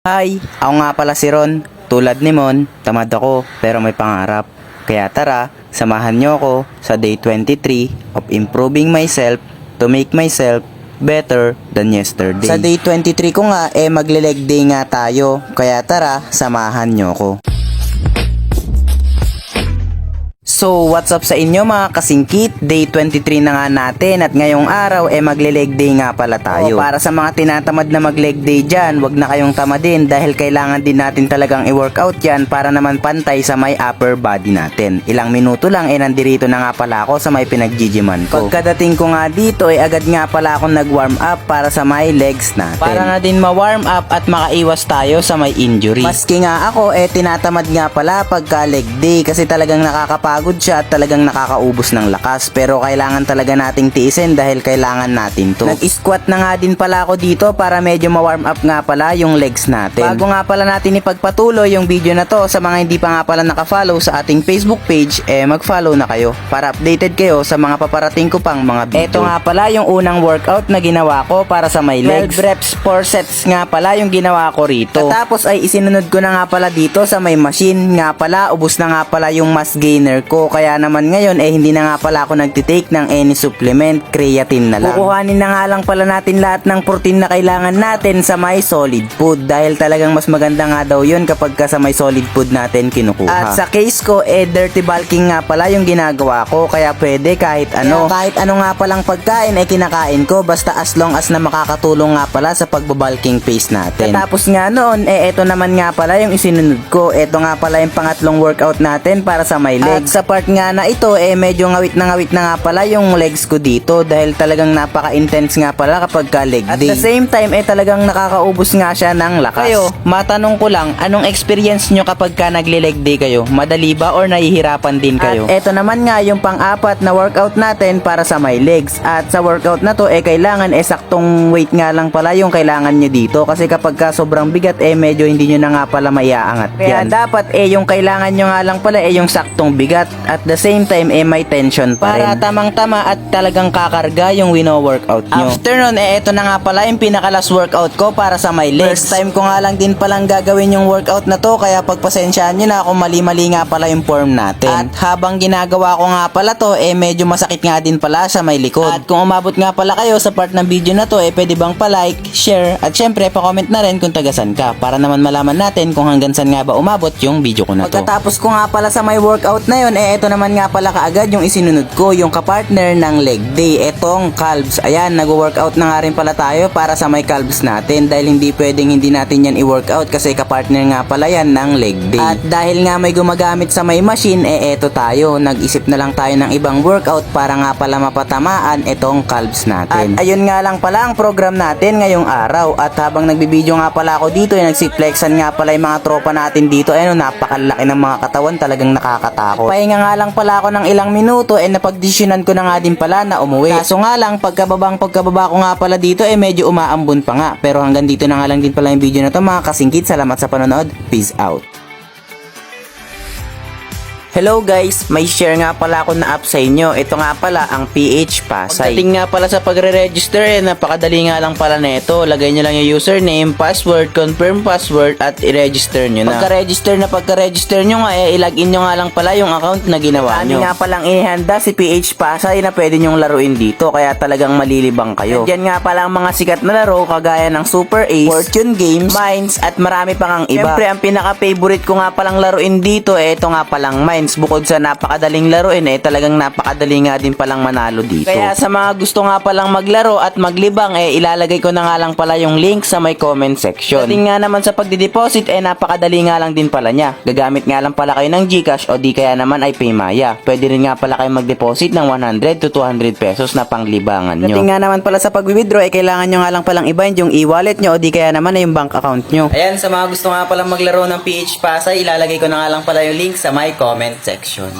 Hi, ako nga pala si Ron. Tulad ni Mon, tamad ako pero may pangarap. Kaya tara, samahan niyo ako sa day 23 of improving myself to make myself better than yesterday. Sa day 23 ko nga, magle-leg day nga tayo. Kaya tara, samahan niyo ako. So, what's up sa inyo mga kasingkit? Day 23 na nga natin at ngayong araw magle-leg day nga pala tayo. Para sa mga tinatamad na mag-leg day dyan, wag na kayong tamadin dahil kailangan din natin talagang i-workout yan para naman pantay sa may upper body natin. Ilang minuto lang nandirito na nga pala ako sa may pinag-gigiman ko. Pagkadating ko nga dito agad nga pala ako nag-warm up para sa may legs natin. Para na din ma-warm up at makaiwas tayo sa may injury. Maski nga ako tinatamad nga pala pagka leg day kasi talagang nakakapagod siya at talagang nakakaubos ng lakas, pero kailangan talaga nating tiisin dahil kailangan natin to. Nag-squat na nga din pala ako dito para medyo ma-warm up nga pala yung legs natin. Bago nga pala natin ipagpatuloy yung video na to, sa mga hindi pa nga pala naka-follow sa ating Facebook page, mag-follow na kayo para updated kayo sa mga paparating ko pang mga video. Ito nga pala yung unang workout na ginawa ko para sa my legs. 12 reps 4 sets nga pala yung ginawa ko rito. Tapos ay isinunod ko na nga pala dito sa may machine. Nga pala, ubos na nga pala yung mass gainer ko. Kaya naman ngayon hindi na nga pala ako nagtitake ng any supplement, creatine na lang. Kukuhanin na nga lang pala natin lahat ng protein na kailangan natin sa may solid food dahil talagang mas maganda nga daw yun kapag ka sa may solid food natin kinukuha. At sa case ko dirty bulking nga pala yung ginagawa ko, kaya pwede kahit ano. Kahit ano nga palang pagkain kinakain ko basta as long as na makakatulong nga pala sa pagbabulking phase natin. Tapos nga noon eto naman nga pala yung isinunod ko. Eto nga pala yung pangatlong workout natin para sa my legs. At sa part nga na ito medyo ngawit na nga pala yung legs ko dito dahil talagang napaka-intense nga pala kapag ka leg day. At the same time talagang nakakaubos nga siya ng lakas. Kayo, matanong ko lang, anong experience nyo kapag ka nagle-leg day kayo? Madali ba or nahihirapan din kayo? At eto naman nga yung pang-apat na workout natin para sa my legs. At sa workout na to kailangan saktong weight nga lang pala yung kailangan nyo dito kasi kapag ka sobrang bigat medyo hindi nyo na nga pala maiaangat. Kaya dapat yung kailangan nyo nga lang pala yung saktong bigat at the same time may tension pa rin. Para tamang-tama at talagang kakarga yung wino-workout nyo. After nun ito na nga pala yung pinaka-last workout ko para sa my legs. First time ko nga lang din palang gagawin yung workout na to kaya pagpasensyaan nyo na kung mali-mali nga pala yung form natin. At habang ginagawa ko nga pala to medyo masakit nga din pala sa may likod. At kung umabot nga pala kayo sa part ng video na to pwede bang pa-like, share at syempre pa-comment na rin kung tagasan ka para naman malaman natin kung hanggang saan nga ba umabot yung video ko na to. Pagkatapos ko nga pala sa may workout na yun ito naman nga pala kaagad yung isinunod ko, yung kapartner ng leg day, etong calves. Ayan, nag-workout na nga rin pala tayo para sa may calves natin dahil hindi pwedeng hindi natin yan i-workout kasi kapartner nga pala yan ng leg day. At dahil nga may gumagamit sa may machine eto tayo, nag-isip na lang tayo ng ibang workout para nga pala mapatamaan etong calves natin. At ayun nga lang pala ang program natin ngayong araw. At habang nagbibideo nga pala ako dito nagsiflexan nga pala yung mga tropa natin dito. Napakalaki ng mga katawan, talagang nakakatakot. Pahinga nga lang pala ako ng ilang minuto napagdesisyonan ko na nga din pala na umuwi. Kaso nga lang pagkababa ko nga pala dito medyo umaambon pa nga. Pero hanggang dito na nga lang din pala yung video na to mga kasingkit. Salamat sa panonood. Peace out. Hello guys, may share nga pala ako na app sa inyo. Ito nga pala ang PH Pasay. Pagdating nga pala sa pagre-register napakadali nga lang pala nito. Lagay nyo lang yung username, password, confirm password at i-register nyo na. Pagka-register nyo nga i-login nyo nga lang pala yung account na ginawa nyo. Nga palang ihanda si PH Pasay na pwede nyong laruin dito kaya talagang malilibang kayo. Diyan nga pala ang mga sikat na laro kagaya ng Super Ace, Fortune Games, Mines at marami pang ang iba. Siyempre ang pinaka-favorite ko nga palang laruin dito ito nga palang Mines. Bukod sa napakadaling laruin talagang napakadali nga din palang manalo dito. Kaya sa mga gusto nga palang maglaro at maglibang ilalagay ko na nga lang pala yung link sa may comment section. Dating nga naman sa pagdideposit napakadali nga lang din pala niya. Gagamit nga lang pala kayo ng GCash o di kaya naman ay Paymaya. Pwede rin nga pala kayo mag-deposit ng 100 to 200 pesos na panglibangan nyo. Dating nga naman pala sa pag-withdraw kailangan nyo nga lang palang ibahin yung e-wallet nyo o di kaya naman yung bank account nyo. Ayan, sa mga gusto nga palang maglaro ng PH Pasay ilalagay ko na nga lang pala yung link sa my comment section.